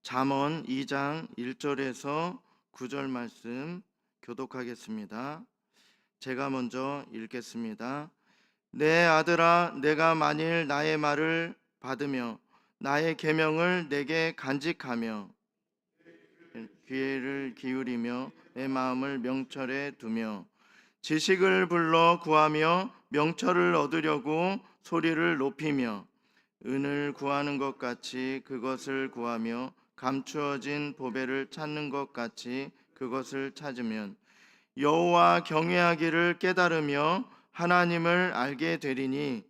잠언 2장 1절에서 9절 말씀 교독하겠습니다. 제가 먼저 읽겠습니다. 내 아들아, 내가 만일 나의 말을 받으며 나의 계명을 내게 간직하며 귀를 기울이며 내 마음을 명철에 두며 지식을 불러 구하며 명철을 얻으려고 소리를 높이며 은을 구하는 것 같이 그것을 구하며 감추어진 보배를 찾는 것 같이 그것을 찾으면 여호와 경외하기를 깨달으며 하나님을 알게 되리니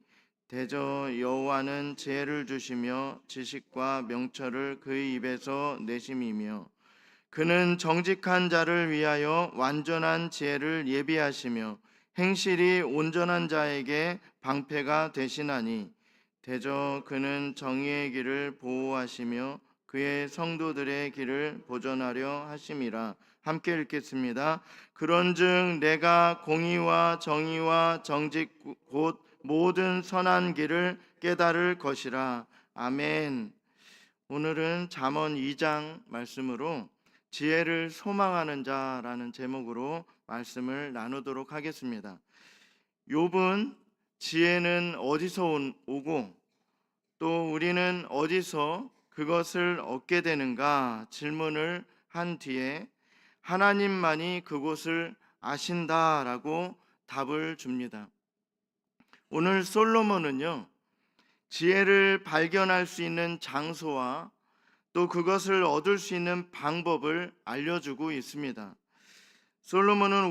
대저 여호와는 지혜를 주시며 지식과 명철을 그의 입에서 내심이며 그는 정직한 자를 위하여 완전한 지혜를 예비하시며 행실이 온전한 자에게 방패가 되시나니 대저 그는 정의의 길을 보호하시며 그의 성도들의 길을 보전하려 하심이라. 함께 읽겠습니다. 그런즉 내가 공의와 정의와 정직 곧 모든 선한 길을 깨달을 것이라. 아멘. 오늘은 잠언 2장 말씀으로 지혜를 소망하는 자라는 제목으로 말씀을 나누도록 하겠습니다. 욥은 지혜는 어디서 오고 또 우리는 어디서 그것을 얻게 되는가 질문을 한 뒤에 하나님만이 그곳을 아신다라고 답을 줍니다. 오늘 솔로몬은요, 지혜를 발견할 수 있는 장소와 또 그것을 얻을 수 있는 방법을 알려주고 있습니다. 솔로몬은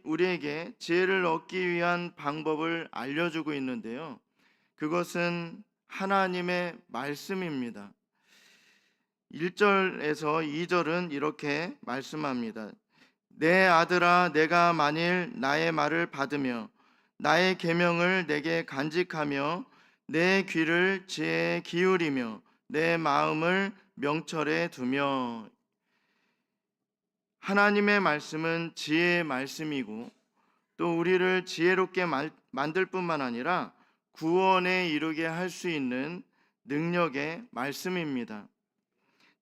우리에게 지혜를 얻기 위한 방법을 알려주고 있는데요. 그것은 하나님의 말씀입니다. 1절에서 2절은 이렇게 말씀합니다. 내 아들아, 내가 만일 나의 말을 받으며 나의 계명을 내게 간직하며 내 귀를 지혜에 기울이며 내 마음을 명철에 두며. 하나님의 말씀은 지혜의 말씀이고 또 우리를 지혜롭게 만들 뿐만 아니라 구원에 이르게 할 수 있는 능력의 말씀입니다.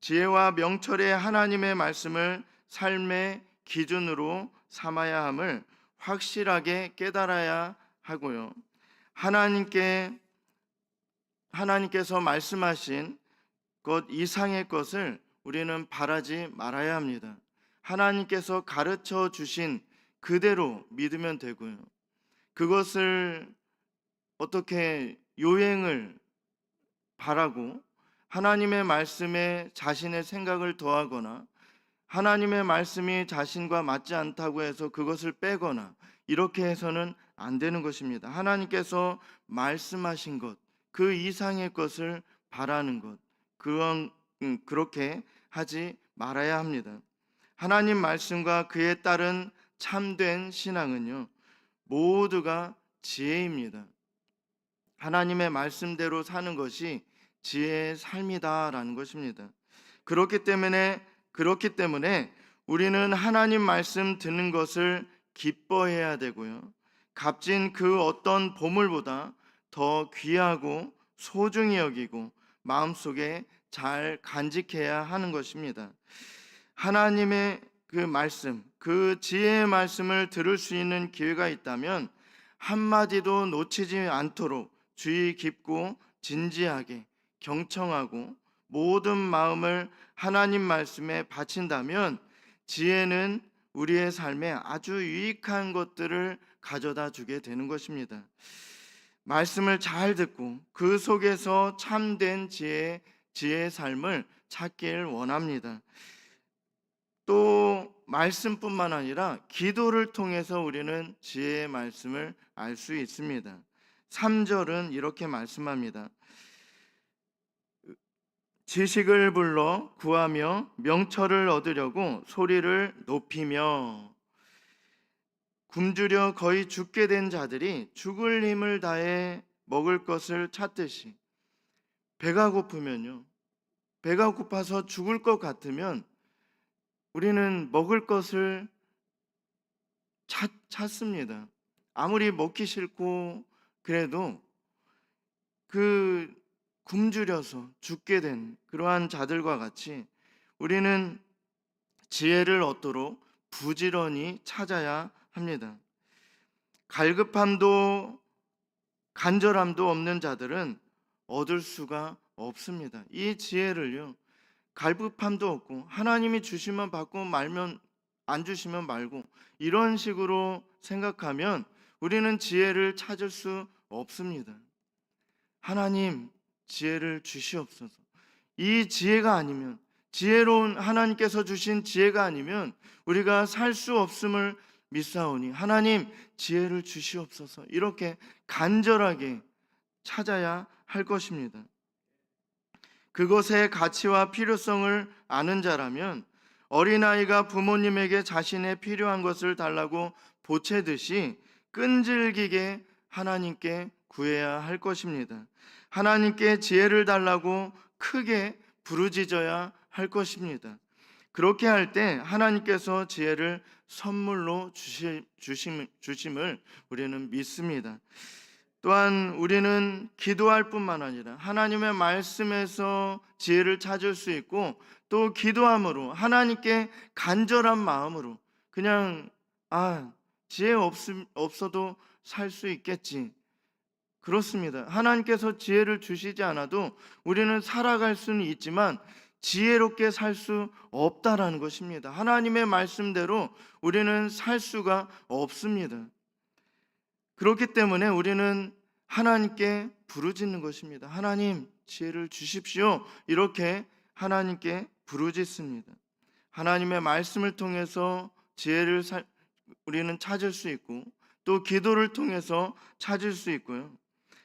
지혜와 명철의 하나님의 말씀을 삶의 기준으로 삼아야 함을 확실하게 깨달아야 하고요. 하나님께서 말씀하신 것 이상의 것을 우리는 바라지 말아야 합니다. 하나님께서 가르쳐 주신 그대로 믿으면 되고요. 그것을 어떻게 요행을 바라고 하나님의 말씀에 자신의 생각을 더하거나 하나님의 말씀이 자신과 맞지 않다고 해서 그것을 빼거나 이렇게 해서는 안 되는 것입니다. 하나님께서 말씀하신 것, 그 이상의 것을 바라는 것, 그렇게 하지 말아야 합니다. 하나님 말씀과 그에 따른 참된 신앙은요, 모두가 지혜입니다. 하나님의 말씀대로 사는 것이 지혜의 삶이다라는 것입니다. 그렇기 때문에 우리는 하나님 말씀 듣는 것을 기뻐해야 되고요. 값진 그 어떤 보물보다 더 귀하고 소중히 여기고 마음속에 잘 간직해야 하는 것입니다. 하나님의 그 말씀, 그 지혜의 말씀을 들을 수 있는 기회가 있다면 한마디도 놓치지 않도록 주의 깊고 진지하게 경청하고 모든 마음을 하나님 말씀에 바친다면 지혜는 우리의 삶에 아주 유익한 것들을 가져다 주게 되는 것입니다. 말씀을 잘 듣고 그 속에서 참된 지혜의 삶을 찾길 원합니다. 또 말씀뿐만 아니라 기도를 통해서 우리는 지혜의 말씀을 알 수 있습니다. 3절은 이렇게 말씀합니다. 지식을 불러 구하며 명철을 얻으려고 소리를 높이며. 굶주려 거의 죽게 된 자들이 죽을 힘을 다해 먹을 것을 찾듯이 배가 고파서 죽을 것 같으면 우리는 먹을 것을 찾습니다. 아무리 먹기 싫고 그래도 그 굶주려서 죽게 된 그러한 자들과 같이 우리는 지혜를 얻도록 부지런히 찾아야 합니다. 갈급함도 간절함도 없는 자들은 얻을 수가 없습니다. 이 지혜를요, 갈급함도 없고 하나님이 주시면 받고 말면 안 주시면 말고 이런 식으로 생각하면 우리는 지혜를 찾을 수 없습니다. 하나님, 지혜를 주시옵소서. 이 지혜가 아니면, 지혜로운 하나님께서 주신 지혜가 아니면 우리가 살 수 없음을 믿사오니 하나님, 지혜를 주시옵소서. 이렇게 간절하게 찾아야 할 것입니다. 그것의 가치와 필요성을 아는 자라면 어린아이가 부모님에게 자신의 필요한 것을 달라고 보채듯이 끈질기게 하나님께 구해야 할 것입니다. 하나님께 지혜를 달라고 크게 부르짖어야 할 것입니다. 그렇게 할 때 하나님께서 지혜를 선물로 주심을 우리는 믿습니다. 또한 우리는 기도할 뿐만 아니라 하나님의 말씀에서 지혜를 찾을 수 있고, 또 기도함으로 하나님께 간절한 마음으로 그냥 지혜 없어도 살 수 있겠지, 그렇습니다. 하나님께서 지혜를 주시지 않아도 우리는 살아갈 수는 있지만 지혜롭게 살 수 없다라는 것입니다. 하나님의 말씀대로 우리는 살 수가 없습니다. 그렇기 때문에 우리는 하나님께 부르짖는 것입니다. 하나님, 지혜를 주십시오. 이렇게 하나님께 부르짖습니다. 하나님의 말씀을 통해서 지혜를 우리는 찾을 수 있고, 또 기도를 통해서 찾을 수 있고요.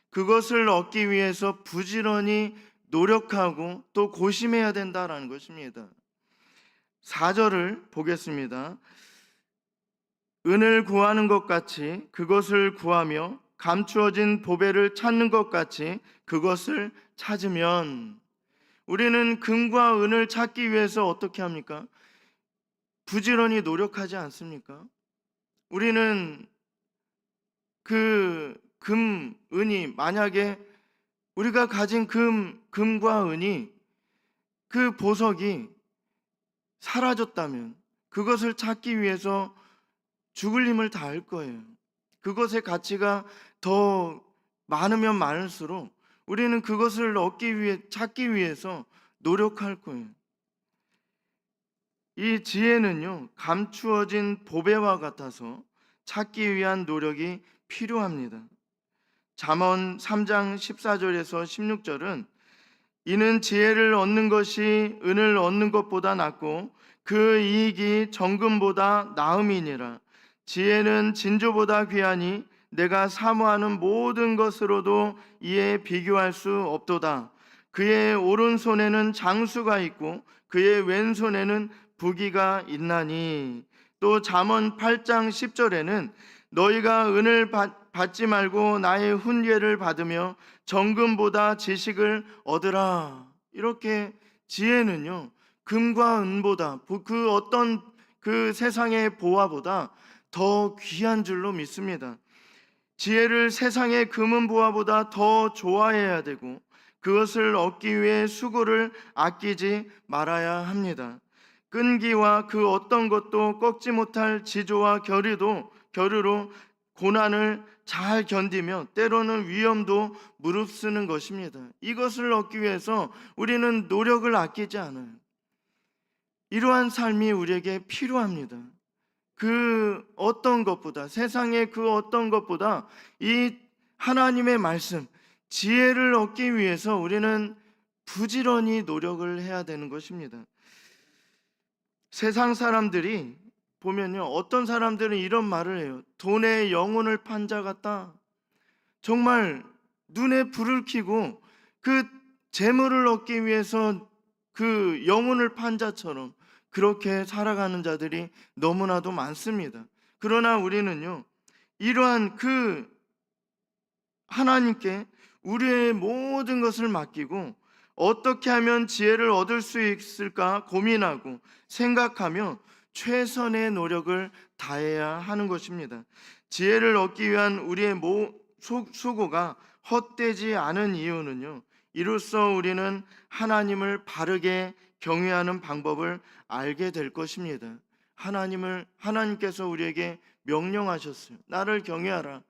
그것을 얻기 위해서 부지런히 노력하고 또 고심해야 된다라는 것입니다. 4절을 보겠습니다. 은을 구하는 것 같이 그것을 구하며 감추어진 보배를 찾는 것 같이 그것을 찾으면, 우리는 금과 은을 찾기 위해서 어떻게 합니까? 부지런히 노력하지 않습니까? 우리는 그 은이 만약에 우리가 가진 금과 은이, 그 보석이 사라졌다면 그것을 찾기 위해서 죽을 힘을 다할 거예요. 그것의 가치가 더 많으면 많을수록 우리는 그것을 찾기 위해서 노력할 거예요. 이 지혜는요, 감추어진 보배와 같아서 찾기 위한 노력이 필요합니다. 잠언 3장 14절에서 16절은 이는 지혜를 얻는 것이 은을 얻는 것보다 낫고 그 이익이 정금보다 나음이니라. 지혜는 진주보다 귀하니 내가 사모하는 모든 것으로도 이에 비교할 수 없도다. 그의 오른손에는 장수가 있고 그의 왼손에는 부귀가 있나니. 또 잠언 8장 10절에는 너희가 은을 받지 말고 나의 훈계를 받으며 정금보다 지식을 얻으라. 이렇게 지혜는요, 금과 은보다, 그 어떤 그 세상의 보화보다 더 귀한 줄로 믿습니다. 지혜를 세상의 금은 보화보다 더 좋아해야 되고 그것을 얻기 위해 수고를 아끼지 말아야 합니다. 끈기와 그 어떤 것도 꺾지 못할 지조와 겨루로 고난을 잘 견디며 때로는 위험도 무릅쓰는 것입니다. 이것을 얻기 위해서 우리는 노력을 아끼지 않아요. 이러한 삶이 우리에게 필요합니다. 그 어떤 것보다, 세상의 그 어떤 것보다 이 하나님의 말씀, 지혜를 얻기 위해서 우리는 부지런히 노력을 해야 되는 것입니다. 세상 사람들이 보면요, 어떤 사람들은 이런 말을 해요. 돈에 영혼을 판 자 같다. 정말 눈에 불을 켜고 그 재물을 얻기 위해서 그 영혼을 판 자처럼 그렇게 살아가는 자들이 너무나도 많습니다. 그러나 우리는요, 이러한 그 하나님께 우리의 모든 것을 맡기고 어떻게 하면 지혜를 얻을 수 있을까 고민하고 생각하며 최선의 노력을 다해야 하는 것입니다. 지혜를 얻기 위한 우리의 수고가 헛되지 않은 이유는요, 이로써 우리는 하나님을 바르게 경외하는 방법을 알게 될 것입니다. 하나님께서 우리에게 명령하셨어요. 나를 경외하라.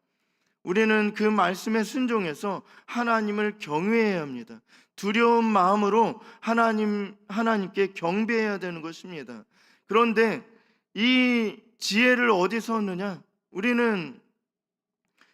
우리는 그 말씀에 순종해서 하나님을 경외해야 합니다. 두려운 마음으로 하나님께 경배해야 되는 것입니다. 그런데 이 지혜를 어디서 얻느냐? 우리는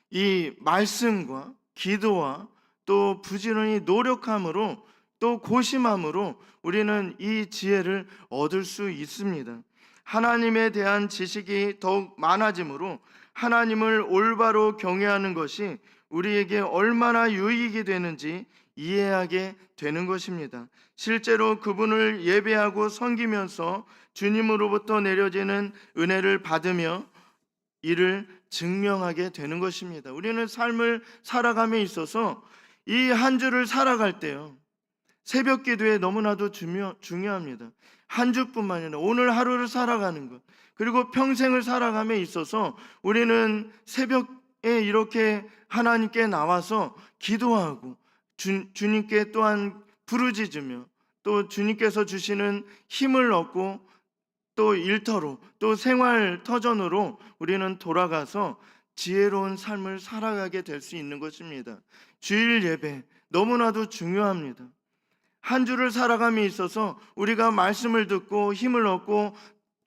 이 말씀과 기도와 또 부지런히 노력함으로 또 고심함으로 우리는 이 지혜를 얻을 수 있습니다. 하나님에 대한 지식이 더욱 많아지므로 하나님을 올바로 경외하는 것이 우리에게 얼마나 유익이 되는지 이해하게 되는 것입니다. 실제로 그분을 예배하고 섬기면서 주님으로부터 내려지는 은혜를 받으며 이를 증명하게 되는 것입니다. 우리는 삶을 살아감에 있어서 이 한 주를 살아갈 때요, 새벽 기도에 너무나도 중요합니다. 한 주뿐만 아니라 오늘 하루를 살아가는 것, 그리고 평생을 살아감에 있어서 우리는 새벽에 이렇게 하나님께 나와서 기도하고 주님께 또한 부르짖으며 또 주님께서 주시는 힘을 얻고 또 일터로 또 생활 터전으로 우리는 돌아가서 지혜로운 삶을 살아가게 될 수 있는 것입니다. 주일 예배 너무나도 중요합니다. 한 주를 살아감에 있어서 우리가 말씀을 듣고 힘을 얻고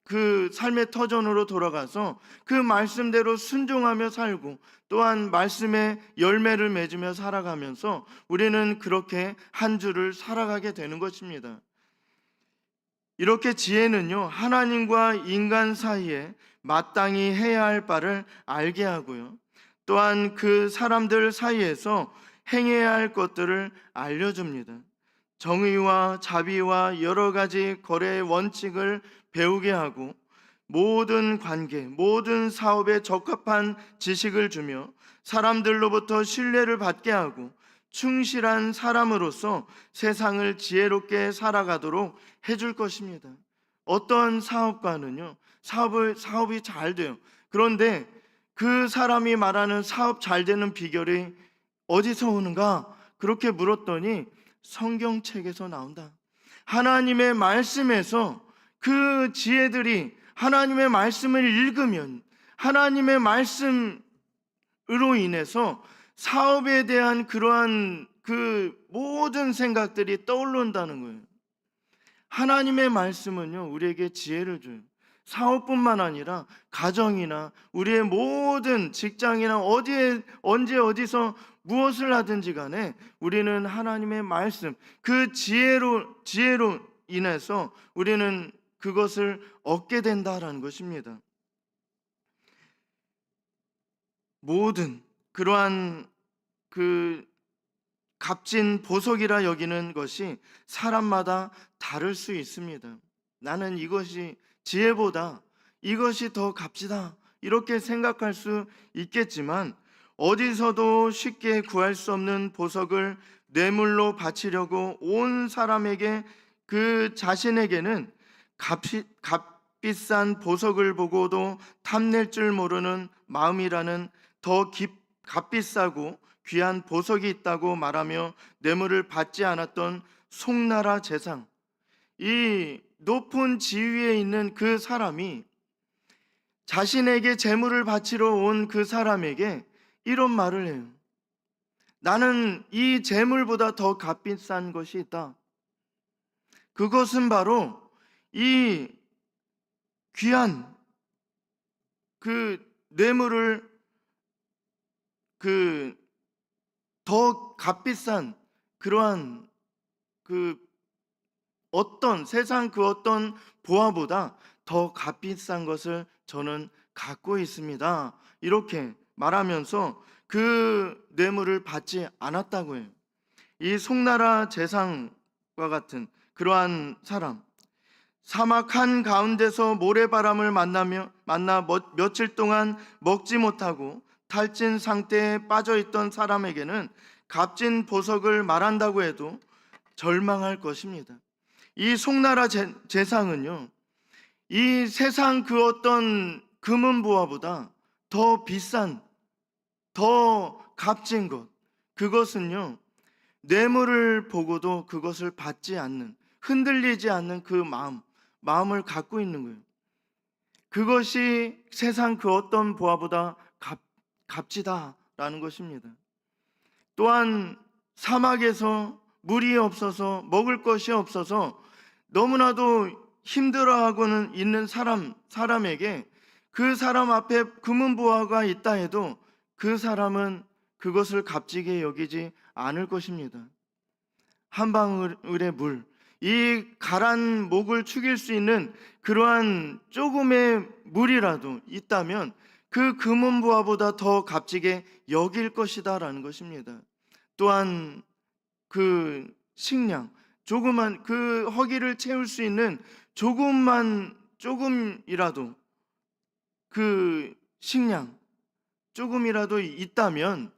그 삶의 터전으로 돌아가서 그 말씀대로 순종하며 살고 또한 말씀의 열매를 맺으며 살아가면서 우리는 그렇게 한 주를 살아가게 되는 것입니다. 이렇게 지혜는요, 하나님과 인간 사이에 마땅히 해야 할 바를 알게 하고요, 또한 그 사람들 사이에서 행해야 할 것들을 알려줍니다. 정의와 자비와 여러 가지 거래의 원칙을 배우게 하고 모든 관계, 모든 사업에 적합한 지식을 주며 사람들로부터 신뢰를 받게 하고 충실한 사람으로서 세상을 지혜롭게 살아가도록 해줄 것입니다. 어떤 사업가는요, 사업이 잘 돼요. 그런데 그 사람이 말하는 사업 잘 되는 비결이 어디서 오는가? 그렇게 물었더니 성경책에서 나온다. 하나님의 말씀에서 그 지혜들이 하나님의 말씀을 읽으면 하나님의 말씀으로 인해서 사업에 대한 그러한 그 모든 생각들이 떠오른다는 거예요. 하나님의 말씀은요, 우리에게 지혜를 줘요. 사업뿐만 아니라 가정이나 우리의 모든 직장이나 언제 어디서 무엇을 하든지 간에 우리는 하나님의 말씀, 그 지혜로 인해서 우리는 그것을 얻게 된다라는 것입니다. 모든 그러한 그 값진 보석이라 여기는 것이 사람마다 다를 수 있습니다. 나는 이것이 지혜보다 이것이 더 값지다 이렇게 생각할 수 있겠지만 어디서도 쉽게 구할 수 없는 보석을 뇌물로 바치려고 온 사람에게 그 자신에게는 값비싼 보석을 보고도 탐낼 줄 모르는 마음이라는 더 값비싸고 귀한 보석이 있다고 말하며 뇌물을 받지 않았던 송나라 재상, 이 높은 지위에 있는 그 사람이 자신에게 재물을 바치러 온 그 사람에게 이런 말을 해요. 나는 이 재물보다 더 값비싼 것이 있다. 그것은 바로 이 귀한 그 뇌물을 더 값비싼 그러한 세상 그 어떤 보화보다 더 값비싼 것을 저는 갖고 있습니다. 이렇게 말하면서 그 뇌물을 받지 않았다고 해요. 이 송나라 재상과 같은 그러한 사람, 사막 한 가운데서 모래바람을 만나 며칠 동안 먹지 못하고 탈진 상태에 빠져있던 사람에게는 값진 보석을 말한다고 해도 절망할 것입니다. 이 송나라 재상은요, 이 세상 그 어떤 금은보화보다 더 비싼, 더 값진 것, 그것은요, 뇌물을 보고도 그것을 받지 않는, 흔들리지 않는 그 마음을 갖고 있는 거예요. 그것이 세상 그 어떤 보화보다 값지다라는 것입니다. 또한 사막에서 물이 없어서 먹을 것이 없어서 너무나도 힘들어하고는 있는 사람에게 그 사람 앞에 금은 보화가 있다 해도 그 사람은 그것을 값지게 여기지 않을 것입니다. 한 방울의 물, 이 가란 목을 축일 수 있는 그러한 조금의 물이라도 있다면 그 금은 보화보다 더 값지게 여길 것이다라는 것입니다. 또한 그 식량, 조그만 그 허기를 채울 수 있는 조금이라도 그 식량 조금이라도 있다면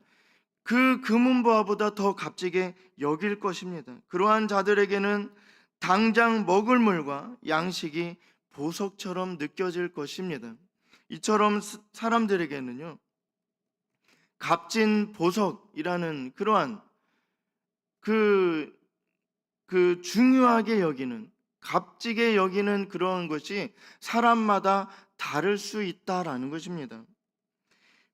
그 금은 보화보다 더 값지게 여길 것입니다. 그러한 자들에게는 당장 먹을 물과 양식이 보석처럼 느껴질 것입니다. 이처럼 사람들에게는요, 값진 보석이라는 그러한 그 중요하게 여기는, 값지게 여기는 그런 것이 사람마다 다를 수 있다라는 것입니다.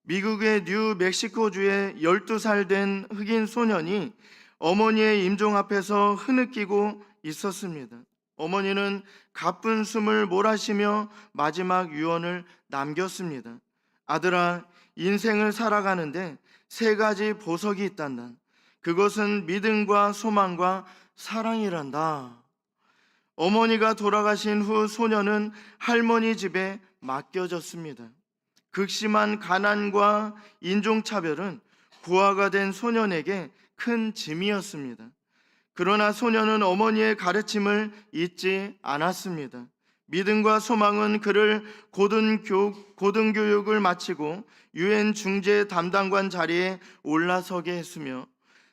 미국의 뉴멕시코주의 12살 된 흑인 소년이 어머니의 임종 앞에서 흐느끼고 있었습니다. 어머니는 가쁜 숨을 몰아쉬며 마지막 유언을 남겼습니다. 아들아, 인생을 살아가는데 3가지 보석이 있단다. 그것은 믿음과 소망과 사랑이란다. 어머니가 돌아가신 후 소년은 할머니 집에 맡겨졌습니다. 극심한 가난과 인종차별은 부하가 된 소년에게 큰 짐이었습니다. 그러나 소년은 어머니의 가르침을 잊지 않았습니다. 믿음과 소망은 그를 고등교육을 마치고 유엔 중재 담당관 자리에 올라서게 했으며,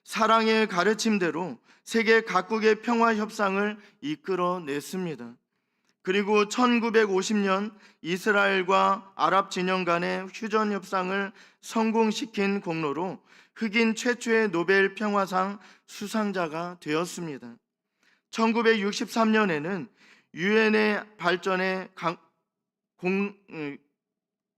사랑의 가르침대로 세계 각국의 평화 협상을 이끌어냈습니다. 그리고 1950년 이스라엘과 아랍 진영 간의 휴전 협상을 성공시킨 공로로 흑인 최초의 노벨 평화상 수상자가 되었습니다. 1963년에는 유엔의 발전에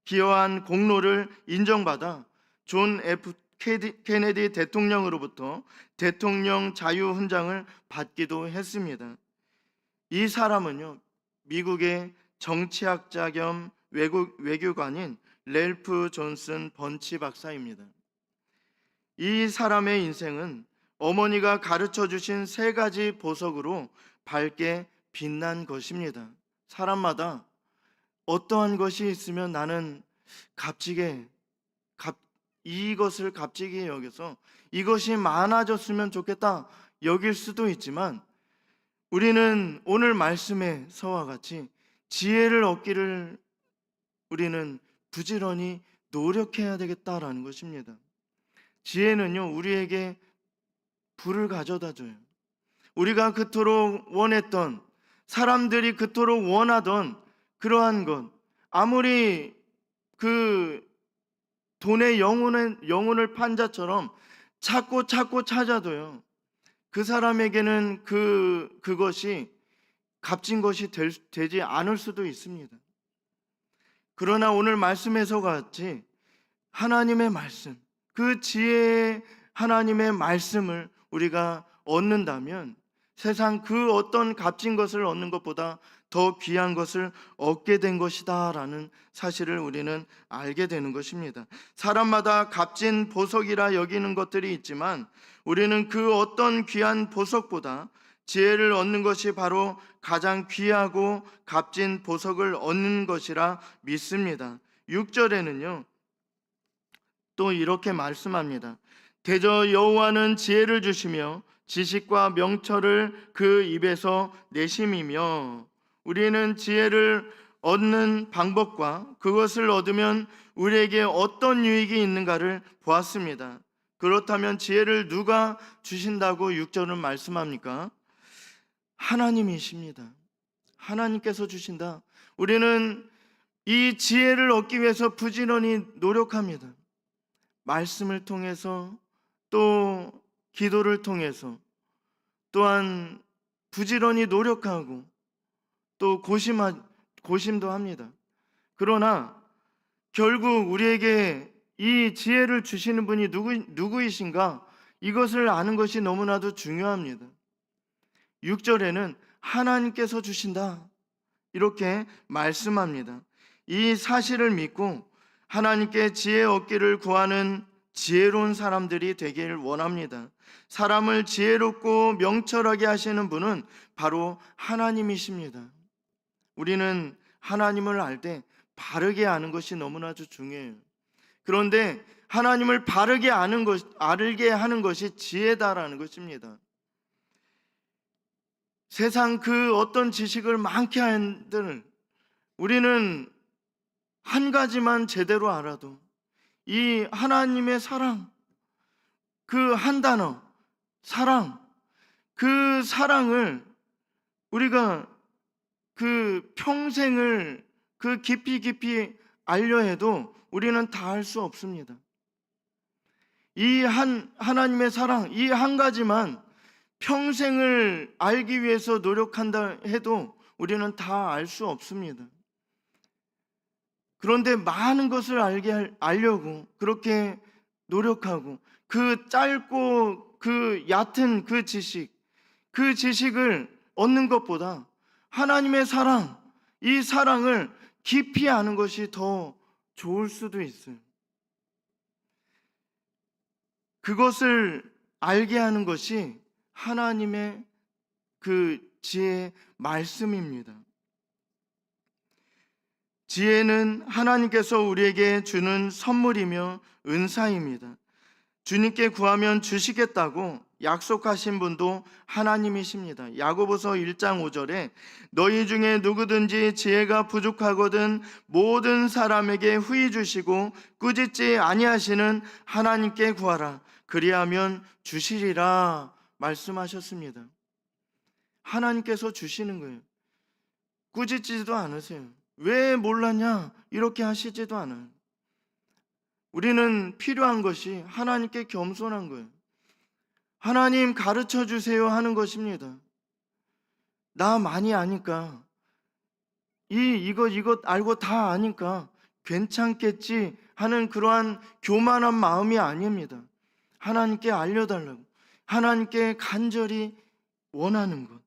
기여한 공로를 인정받아 존 F. 케네디 대통령으로부터 대통령 자유훈장을 받기도 했습니다. 이 사람은요, 미국의 정치학자 겸 외교관인 랠프 존슨 번치 박사입니다. 이 사람의 인생은 어머니가 가르쳐 주신 3가지 보석으로 밝게 빛난 것입니다. 사람마다 어떠한 것이 있으면 나는 이것을 값지게 여겨서 이것이 많아졌으면 좋겠다 여길 수도 있지만, 우리는 오늘 말씀에서와 같이 지혜를 얻기를 우리는 부지런히 노력해야 되겠다라는 것입니다. 지혜는요, 우리에게 부를 가져다 줘요. 우리가 그토록 원했던, 사람들이 그토록 원하던 그러한 것, 아무리 그 돈의 영혼을 판 자처럼 찾고 찾아도요, 그 사람에게는 그것이 값진 것이 되지 않을 수도 있습니다. 그러나 오늘 말씀에서 같이 하나님의 말씀, 그 지혜의 하나님의 말씀을 우리가 얻는다면 세상 그 어떤 값진 것을 얻는 것보다 더 귀한 것을 얻게 된 것이다 라는 사실을 우리는 알게 되는 것입니다. 사람마다 값진 보석이라 여기는 것들이 있지만 우리는 그 어떤 귀한 보석보다 지혜를 얻는 것이 바로 가장 귀하고 값진 보석을 얻는 것이라 믿습니다. 6절에는요 또 이렇게 말씀합니다. 대저 여호와는 지혜를 주시며 지식과 명철을 그 입에서 내심이며, 우리는 지혜를 얻는 방법과 그것을 얻으면 우리에게 어떤 유익이 있는가를 보았습니다. 그렇다면 지혜를 누가 주신다고 6절은 말씀합니까? 하나님이십니다. 하나님께서 주신다. 우리는 이 지혜를 얻기 위해서 부지런히 노력합니다. 말씀을 통해서 또 기도를 통해서 또한 부지런히 노력하고 또 고심도 합니다. 그러나 결국 우리에게 이 지혜를 주시는 분이 누구이신가? 이것을 아는 것이 너무나도 중요합니다. 6절에는 하나님께서 주신다, 이렇게 말씀합니다. 이 사실을 믿고 하나님께 지혜 얻기를 구하는 지혜로운 사람들이 되길 원합니다. 사람을 지혜롭고 명철하게 하시는 분은 바로 하나님이십니다. 우리는 하나님을 알 때 바르게 아는 것이 너무나도 중요해요. 그런데 하나님을 바르게 알게 하는 것이 지혜다라는 것입니다. 세상 그 어떤 지식을 많게 한들 우리는 한 가지만 제대로 알아도 이 하나님의 사랑, 그 한 단어, 사랑, 그 사랑을 우리가 그 평생을 그 깊이 알려 해도 우리는 다 알 수 없습니다. 이 하나님의 사랑, 이 한 가지만 평생을 알기 위해서 노력한다 해도 우리는 다 알 수 없습니다. 그런데 많은 것을 알려고 그렇게 노력하고 그 짧고 그 얕은 그 지식을 얻는 것보다 하나님의 사랑, 이 사랑을 깊이 아는 것이 더 좋을 수도 있어요. 그것을 알게 하는 것이 하나님의 그 지혜의 말씀입니다. 지혜는 하나님께서 우리에게 주는 선물이며 은사입니다. 주님께 구하면 주시겠다고 약속하신 분도 하나님이십니다. 야고보서 1장 5절에 너희 중에 누구든지 지혜가 부족하거든 모든 사람에게 후히 주시고 꾸짖지 아니하시는 하나님께 구하라 그리하면 주시리라 말씀하셨습니다. 하나님께서 주시는 거예요. 꾸짖지도 않으세요. 왜 몰랐냐 이렇게 하시지도 않아요. 우리는 필요한 것이 하나님께 겸손한 거예요. 하나님 가르쳐 주세요 하는 것입니다. 나 많이 아니까 이것 알고 다 아니까 괜찮겠지 하는 그러한 교만한 마음이 아닙니다. 하나님께 알려달라고, 하나님께 간절히 원하는 것,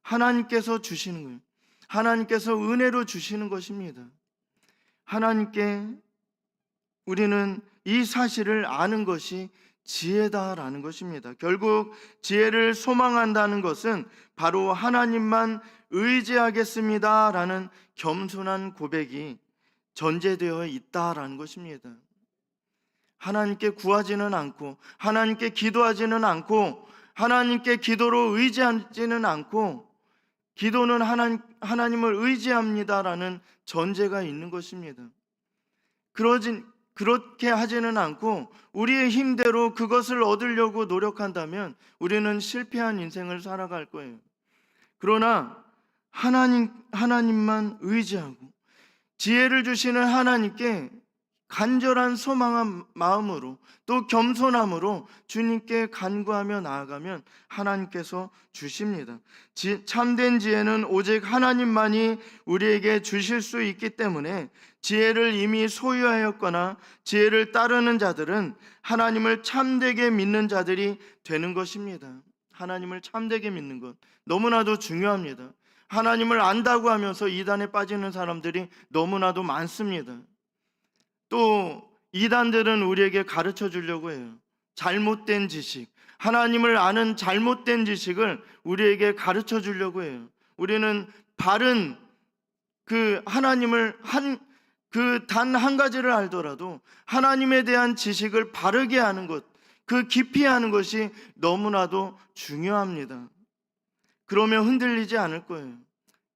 하나님께서 주시는 거예요. 하나님께서 은혜로 주시는 것입니다. 하나님께 우리는 이 사실을 아는 것이 지혜다라는 것입니다. 결국 지혜를 소망한다는 것은 바로 하나님만 의지하겠습니다라는 겸손한 고백이 전제되어 있다라는 것입니다. 하나님께 구하지는 않고 하나님께 기도하지는 않고 하나님께 기도로 의지하지는 않고 기도는 하나님을 의지합니다라는 전제가 있는 것입니다. 그렇게 하지는 않고 우리의 힘대로 그것을 얻으려고 노력한다면 우리는 실패한 인생을 살아갈 거예요. 그러나 하나님만 의지하고 지혜를 주시는 하나님께 간절한 소망한 마음으로 또 겸손함으로 주님께 간구하며 나아가면 하나님께서 주십니다. 참된 지혜는 오직 하나님만이 우리에게 주실 수 있기 때문에 지혜를 이미 소유하였거나 지혜를 따르는 자들은 하나님을 참되게 믿는 자들이 되는 것입니다. 하나님을 참되게 믿는 것 너무나도 중요합니다. 하나님을 안다고 하면서 이단에 빠지는 사람들이 너무나도 많습니다. 또 이단들은 우리에게 가르쳐 주려고 해요. 잘못된 지식, 하나님을 아는 잘못된 지식을 우리에게 가르쳐 주려고 해요. 우리는 바른 그 하나님을 단 한 가지를 알더라도 하나님에 대한 지식을 바르게 하는 것, 그 깊이 하는 것이 너무나도 중요합니다. 그러면 흔들리지 않을 거예요.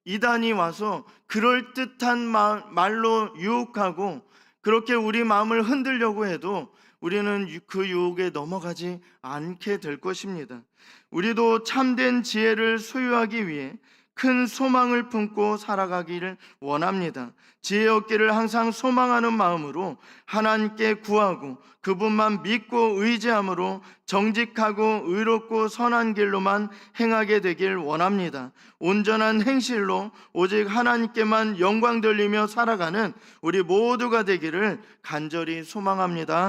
이단이 와서 그럴듯한 말로 유혹하고 그렇게 우리 마음을 흔들려고 해도 우리는 그 유혹에 넘어가지 않게 될 것입니다. 우리도 참된 지혜를 소유하기 위해 큰 소망을 품고 살아가기를 원합니다. 지혜 얻기를 항상 소망하는 마음으로 하나님께 구하고 그분만 믿고 의지함으로 정직하고 의롭고 선한 길로만 행하게 되길 원합니다. 온전한 행실로 오직 하나님께만 영광 돌리며 살아가는 우리 모두가 되기를 간절히 소망합니다.